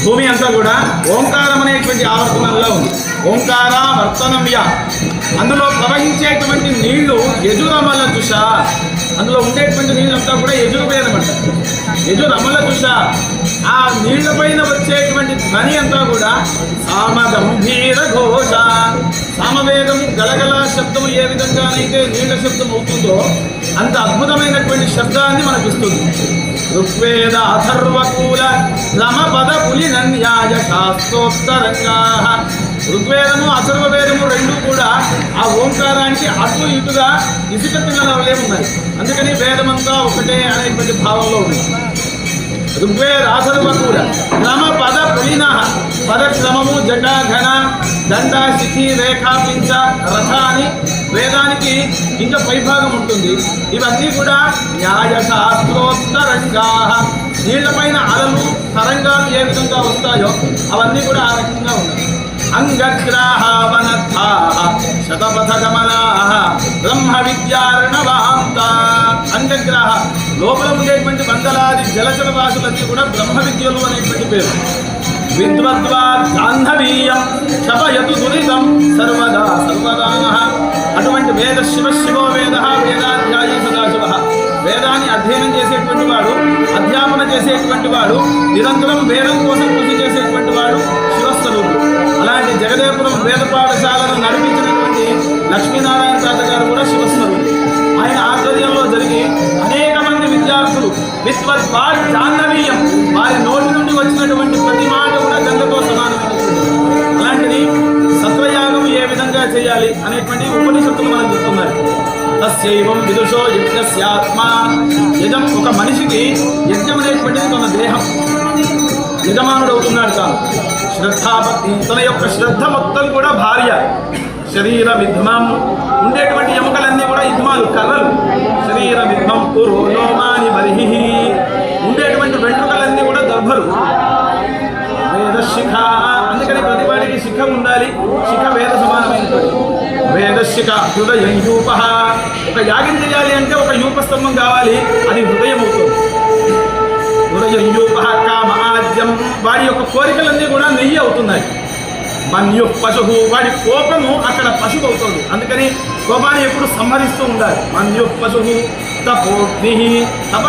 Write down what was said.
భూమి అంతా కూడా ఓంకారం అనేటువంటి ఆవర్తనంలో ఉంది. ఓంకార వర్తనమ్య. అందులో ప్రవహించేటువంటి నీళ్లు యజురమల తుష. అందులో ఉండేటువంటి నీళ్ళంతా కూడా యజుర్వేదం అంటారు. యజురమల తుష. ఆ నీళ్ల పైన వచ్చేటువంటి ధ్వని అంతా కూడా సామగంభీర ఘోష. సామవేదము గలగల శబ్దము ఏ విధంగానైతే నీళ్ల శబ్దం అవుతుందో అంత అద్భుతమైనటువంటి శబ్దాన్ని మనకిస్తుంది. ఋగ్వేద అథర్వకూల రమపద పులినన్యాయ శాస్త్రోత్తరంగా. ఋగ్వేదము అథర్వవేదము రెండు కూడా ఆ ఓంకారానికి అటు ఇటుగా ఇసుక తిన్నలే ఉన్నాయి. అందుకని వేదమంతా ఒకటే అనేటువంటి భావంలో ఉంది. ఋగ్వేద అథర్వకూల క్రమ పద పులిన. పదక్రమము జట ఘన దండ శిఖి రేఖ పించ రథ అని వేదానికి ఇంకా పైభాగం ఉంటుంది. ఇవన్నీ కూడా న్యాయ శాస్త్రోత్తరంగా. నీళ్లపైన అలలు తరంగాలు ఏ విధంగా వస్తాయో అవన్నీ కూడా ఆ రకంగా ఉన్నాయి. అంగగ్రాహ వనద్ధాః శతపథ గమనాః బ్రహ్మ విద్యార్ణవాంత. అంగగ్రాహ లోపల ఉండేటువంటి మంగళాది జలచర వాసులన్నీ కూడా బ్రహ్మ విద్యలు అనేటువంటి పేరు. విద్వద్వా జాహ్నవీయం శపయతు దురితం సర్వదా సర్వదా. అటువంటి వేద శివ శివో వేద వేదాధ్యాయీ సదాశివ. వేదాన్ని అధ్యయనం చేసేటువంటి వాడు, అధ్యాపన చేసేటువంటి వాడు, నిరంతరం వేదం కోసం కృషి చేసేటువంటి వాడు శివస్వరూపుడు. అలాంటి జగదేపురం వేద పాఠశాలను నడిపించినటువంటి లక్ష్మీనారాయణ తాత గారు కూడా శివస్వరూపుడు. ఆయన ఆధ్వర్యంలో జరిగి అనేక మంది విద్యార్థులు విద్వద్వా జాహ్నవీయం, వారి నోటి నుండి వచ్చినటువంటి ప్రతి మాట కూడా గంగతో సమానమైనటువంటి. అలాంటిది సత్వయాగం ఏ విధంగా చేయాలి అనేటువంటి ఉపనిషత్తులు మనం చెప్తున్నారు. తస్యైవం విదుషో యజ్ఞస్యాత్మ. యజం ఒక మనిషికి యజ్ఞం అనేటువంటిది తన దేహం, యజమానుడు అవుతున్నాడు తాను. శ్రద్ధాభక్తి, తన యొక్క శ్రద్ధ మొత్తం కూడా భార్య. శరీర విధ్మం, ఉండేటువంటి ఎముకలన్నీ కూడా యుగ్మాలు, కర్రలు. శరీర విధ్మం పురోలోమాని బర్హి, ఉండేటువంటి వెంట్రుకలన్నీ కూడా దర్భలు. వేద శిఖ, అందుకని ప్రతి వాడికి శిఖ ఉండాలి. శిఖ వేద సమానమైనటువంటి వేద శిఖ. హృదయం యూప. ఒక యాగం చేయాలి అంటే ఒక యూప స్తంభం కావాలి, అది హృదయం అవుతుంది. హృదయం యూప కామ ఆజ్యం, వాడి యొక్క కోరికలన్నీ కూడా నెయ్యి అవుతున్నాయి. మన్యు పశువు, వాడి కోపము అక్కడ పశువు అవుతుంది. అందుకని కోపాన్ని ఎప్పుడు సంహరిస్తూ ఉండాలి. మన్యు పశువు తపోగ్ని.